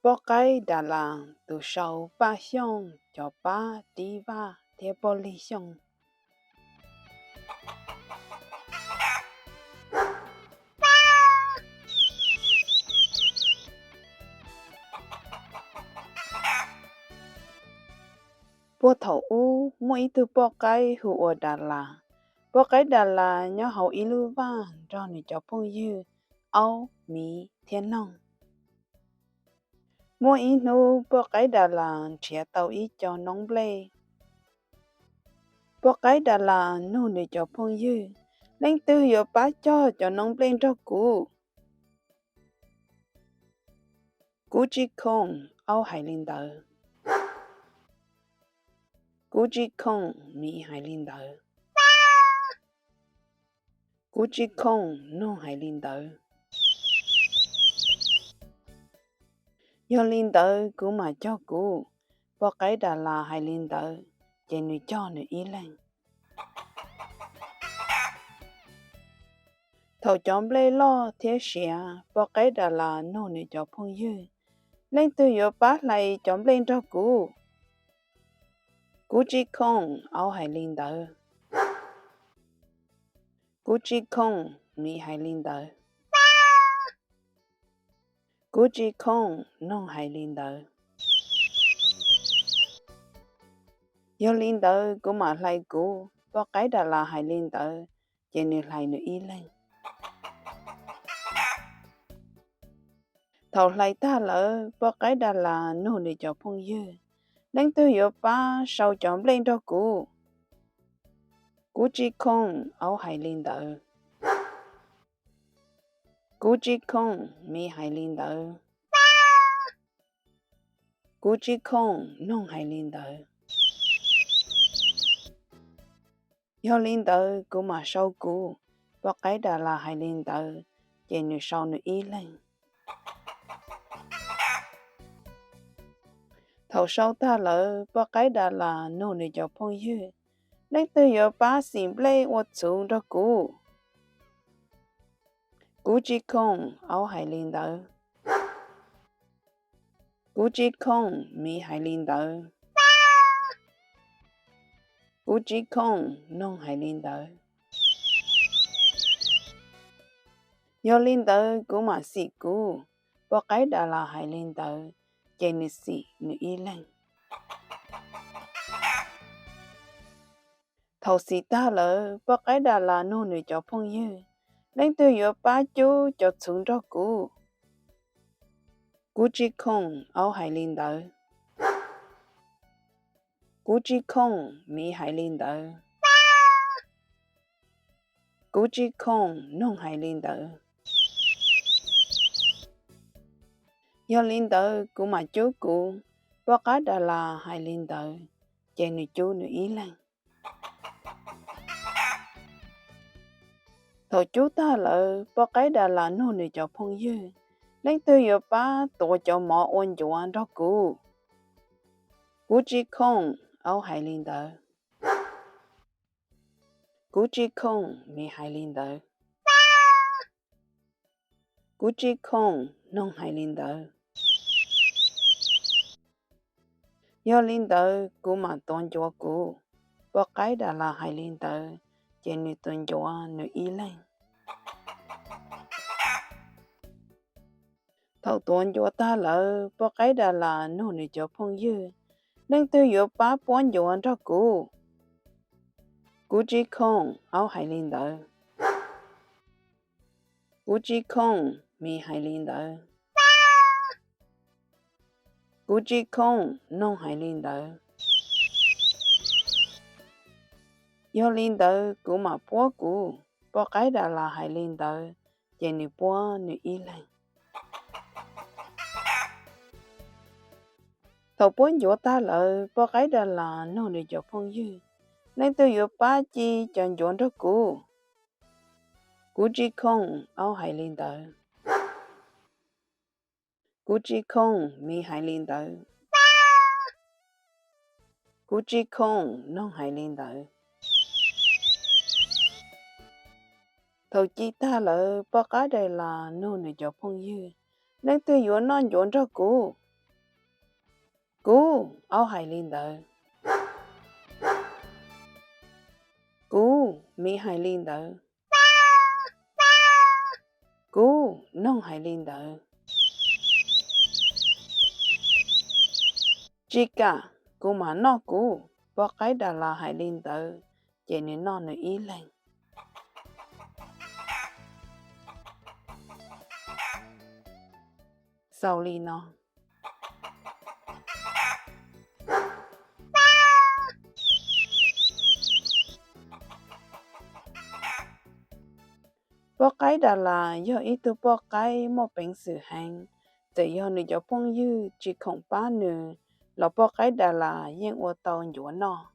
Pojqaib Dala từ sau ba xong cho ba đi va theo boli xong. Bố thầu u mỗi từ Pojqaib hùa Dala. Pojqaib Dala nhớ hậu ilu va cho nên cho phong dư áo mỹ thiên nông. Mỗi inu Pojqaib Dala chia tàu ý cho nông ble. Pojqaib Dala nu để cho phong dư lên từ hiệu bá cho nông ble cho cũ. Cú chỉ không áo hải linh đỡ. Cú chỉ không mỹ hải linh đỡ. Cú chỉ không nông hải linh đỡ. Do linh đỡ cú mà cho cú. Pojqaib Dala hải linh đỡ. Chỉ nữ cho nữ ý lên. Thầu chọn ble lo thế xìa. Pojqaib Dala nô nữ cho phong dư. Lên từ hiệu bá lại chọn ble cho cú. Cú chỉ không áo hải linh đỡ. Cú chỉ không mỹ hải linh đỡ. Cú chỉ không nông hải linh đỡ. Do linh đỡ cú mà lại cú. Pojqaib Dala hải linh đỡ. Chỉ nữ lại nữ ý lên. Thầu lại ta lỡ Pojqaib Dala nô để cho phong dư. Lên từ hiệu bá sau chọn lên cho cú. Cú chỉ không áo hải linh đỡ. Cú chỉ không mỹ hải linh đỡ. Cú chỉ không nông hải linh đỡ. Do linh đỡ cú mà sau cú. Pojqaib Dala hải linh đỡ. Chỉ nữ sau nữ ý lên. Thầu sau ta lỡ Pojqaib Dala nô để cho phong dư. Lên từ hiệu bá xin ble ô xuống cho cú. Cú chỉ không áo hải linh đỡ. Cú chỉ không mỹ hải linh đỡ. Cú chỉ không nông hải linh đỡ. Do linh đỡ cú mà xị cú. Pojqaib Dala hải linh đỡ. Chỉ nữ xị nữ ý lên. Thầu xị ta lỡ Pojqaib Dala nô nữ cho phong dư. Lên từ hiệu bá chú cho xuống cho cú. Cú chỉ không áo hải linh đỡ. Cú chỉ không mỹ hải linh đỡ. Cú chỉ không nông hải linh đỡ. Do linh đỡ cú mà chú cú. Pojqaib Dala hải linh đỡ. Chỉ nữ chú nữ ý lên. Thầu chú ta lỡ Pojqaib Dala nô nữ cho phong dư. Lên từ hiệu bá tổ cho mỏ ôn dụan cho cú. Cú chỉ không áo hải linh đỡ. Cú chỉ không mỹ hải linh đỡ. Cú chỉ không nông hải linh đỡ. Do linh đỡ cú mà tôn cho cú. Pojqaib Dala hải linh đỡ. Chỉ nữ tôn cho nữ ý lên. Thầu tôn cho ta lỡ Pojqaib Dala nô nữ cho phong dư. Lên từ hiệu bá bốn dụan cho cú. Cú chỉ không áo hải linh đỡ. Cú chỉ không mỹ hải linh đỡ. Cú chỉ không nông hải linh đỡ. Do linh đỡ cú mà bố cú. Pojqaib Dala hải linh đỡ. Chỉ nữ bố nữ ý lên. Thầu bốn dụa ta lỡ Pojqaib Dala nô để cho phong dư. Lên từ hiệu bá chi chọn dụan cho cú. Cú chỉ không áo hải linh đỡ. Cú chỉ không mỹ hải linh đỡ. Cú chỉ không nông hải linh đỡ. thầu chi ta lỡ bỏ cái đây là nô này cho phong dư nên tôi yếu non dọn cho cú áo hải linh đời cú mi hải linh đời cú nông hải linh đời chỉ cả cú mà nó cú bỏ cái đà là hải linh đời chỉ nên nó nữa ý lên sau li nó bỏ cái đà là do ý tôi bỏ cái một bệnh sự hành chỉ do người cho phong dư chỉ không ba nữa là bỏ cái đà là nhưng ô tàu nhũa nó